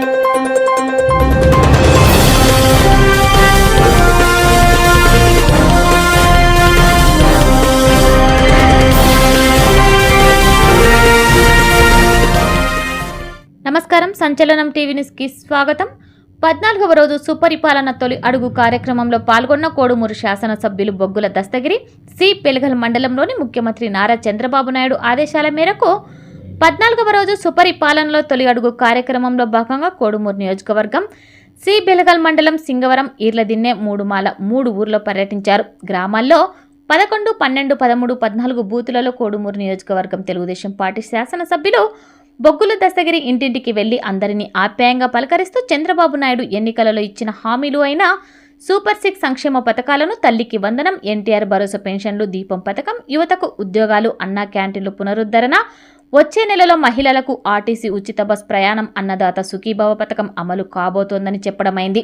నమస్కారం, సంచలనం TV news కి స్వాగతం. 14వ రోజు సుపరిపాలన తొలి అడుగు కార్యక్రమంలో పాల్గొన్న కోడుమూరు శాసనసభ్యులు బొగ్గుల దస్తగిరి సి పెలగల్ మండలంలోని ముఖ్యమంత్రి నారా చంద్రబాబు నాయుడు ఆదేశాల మేరకు 14వ రోజు సుపరిపాలనలో తొలి అడుగు కార్యక్రమంలో భాగంగా కోడుమూరు నియోజకవర్గం సి బెలగల్ మండలం సింగవరం ఈర్లదిన్నె మూడుమాల 3 ఊర్లో పర్యటించారు. గ్రామాల్లో 11, 12, 13, 14 బూతులలో కోడుమూరు నియోజకవర్గం తెలుగుదేశం పార్టీ శాసనసభ్యులు బొగ్గుల దస్తగిరి ఇంటింటికి వెళ్లి అందరినీ ఆప్యాయంగా పలకరిస్తూ చంద్రబాబు నాయుడు ఎన్నికలలో ఇచ్చిన హామీలు అయిన సూపర్ 6 సంక్షేమ పథకాలను, తల్లికి వందనం, ఎన్టీఆర్ భరోసా పెన్షన్లు, దీపం పథకం, యువతకు ఉద్యోగాలు, అన్నా క్యాంటీన్లు పునరుద్ధరణ, వచ్చే నెలలో మహిళలకు ఆర్టీసీ ఉచిత బస్ ప్రయాణం, అన్నదాత సుఖీభవ పథకం అమలు కాబోతోందని చెప్పడమైంది.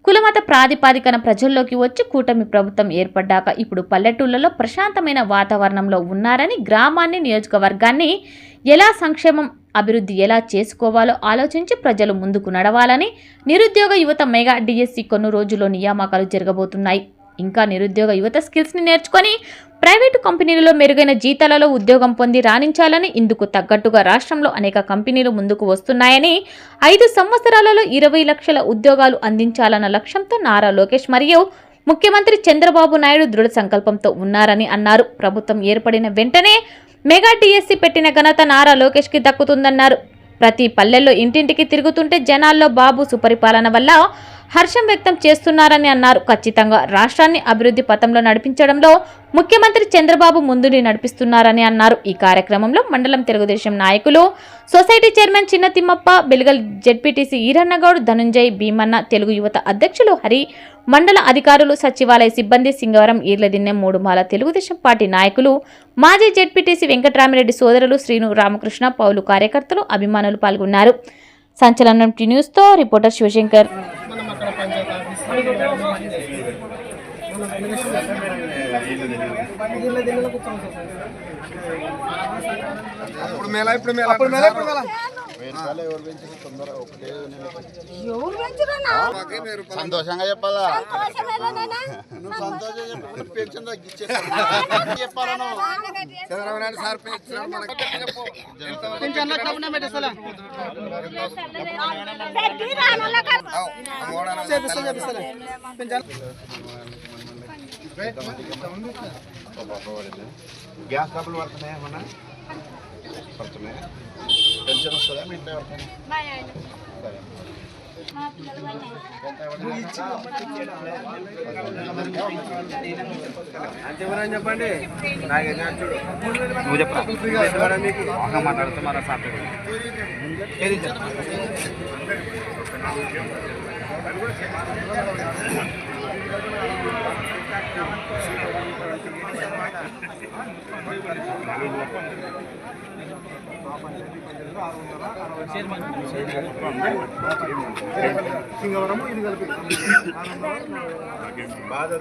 కులమత ప్రాతిపాదికన ప్రజల్లోకి వచ్చి కూటమి ప్రభుత్వం ఏర్పడ్డాక ఇప్పుడు పల్లెటూళ్లలో ప్రశాంతమైన వాతావరణంలో ఉన్నారని, గ్రామాన్ని, నియోజకవర్గాన్ని ఎలా సంక్షేమం అభివృద్ధి ఎలా చేసుకోవాలో ఆలోచించి ప్రజలు ముందుకు నడవాలని, నిరుద్యోగ యువత మెగా డిఎస్సి కొన్ని రోజుల్లో నియామకాలు జరగబోతున్నాయి. ఇంకా నిరుద్యోగ యువత స్కిల్స్ని నేర్చుకొని ప్రైవేటు కంపెనీలలో మెరుగైన జీతాలలో ఉద్యోగం పొంది రాణించాలని, ఇందుకు తగ్గట్టుగా రాష్ట్రంలో అనేక కంపెనీలు ముందుకు వస్తున్నాయని, 5 సంవత్సరాలలో 20 లక్షల ఉద్యోగాలు అందించాలన్న లక్ష్యంతో నారా లోకేష్ మరియు ముఖ్యమంత్రి చంద్రబాబు నాయుడు దృఢ సంకల్పంతో ఉన్నారని అన్నారు. ప్రభుత్వం ఏర్పడిన వెంటనే మెగా డిఎస్సి పెట్టిన ఘనత నారా లోకేష్కి దక్కుతుందన్నారు. ప్రతి పల్లెల్లో ఇంటింటికి తిరుగుతుంటే జనాల్లో బాబు సుపరిపాలన వల్ల హర్షం వ్యక్తం చేస్తున్నారని అన్నారు. ఖచ్చితంగా రాష్ట్రాన్ని అభివృద్ధి పథంలో నడిపించడంలో ముఖ్యమంత్రి చంద్రబాబు ముందుని నడిపిస్తున్నారని అన్నారు. ఈ కార్యక్రమంలో మండలం తెలుగుదేశం నాయకులు, సొసైటీ చైర్మన్ చిన్న తిమ్మప్ప, బెలగల్ జెడ్పీటీసీ ఈరన్నగౌడ్, ధనుంజయ్, భీమన్న, తెలుగు యువత అధ్యక్షులు హరి, మండల అధికారులు, సచివాలయ సిబ్బంది, సింగవరం ఈర్లదిన్నె మూడుమాల తెలుగుదేశం పార్టీ నాయకులు, మాజీ జెడ్పీటీసీ వెంకటరామిరెడ్డి సోదరులు శ్రీను, రామకృష్ణ, పౌలు కార్యకర్తలు, అభిమానులు పాల్గొన్నారు. సంచలనం టీ న్యూస్ తో రిపోర్టర్ శివశంకర్. సంతోషంగా చెప్పాలా, చంద్రబాబు సార్ గ్యాస్ డబ్బులు పడుతున్నాయా, ఏమన్నా పడుతున్నాయా? పెన్షన్ వస్తుందా మీ ఇంట్లో? అంతేమని చెప్పండి. నువ్వు చెప్పరా, మీకు మాట్లాడుతున్నారా సార్? సింగవరము ఇది కలిపి బాగా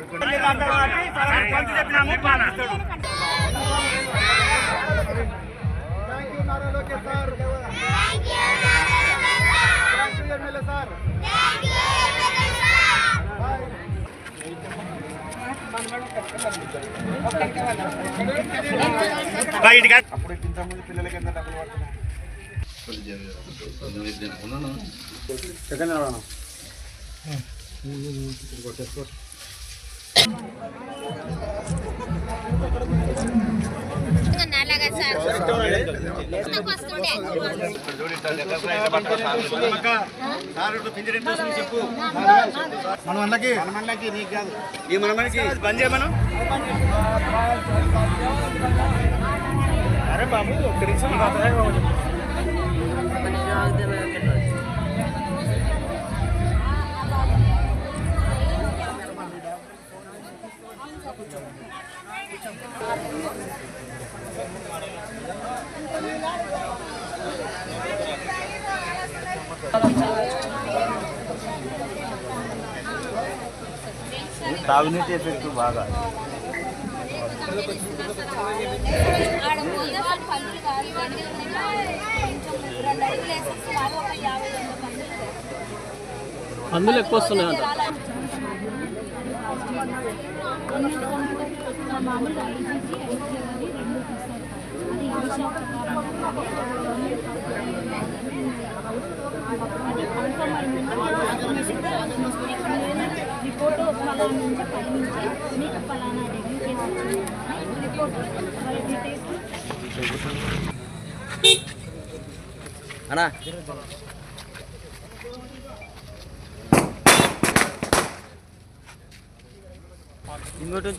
అప్పుడు ఇంతకుముందు పిల్లలకి ఎంత డబ్బులు పడుతున్నాయి? మన మనకి నీకు కాదు, ఈ మన మనకి బంద్ చేయమను. అరే బాబు ఒక్క నిమిషం తాగునీటి ఎఫెక్ట్ బాగా కొంచెం 2 అడుగులు వేసేసి 50 అందులో ఎక్కువ వస్తున్నాయంట. మామూలుగా ఐజీజీ ఐజీఆర్ రెండు తీస్తారు. అది ఏ శాఖ అది కన్ఫర్మ్ అయిందంటే రిపోర్టు ఫలానా నుంచి పైనుంచి మీకు ఫలానా రివ్యూ కేసు వచ్చింది రిపోర్ట్ వాళ్ళ డీటెయిల్స్ అన్నా ఇంకోటి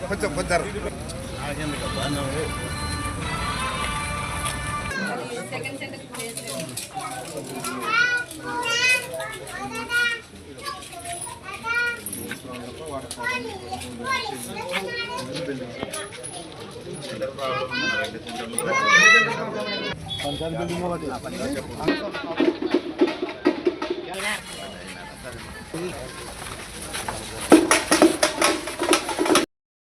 కొంచెం కొంచెం పంచాయతీ బిల్డింగ్ ఒకటి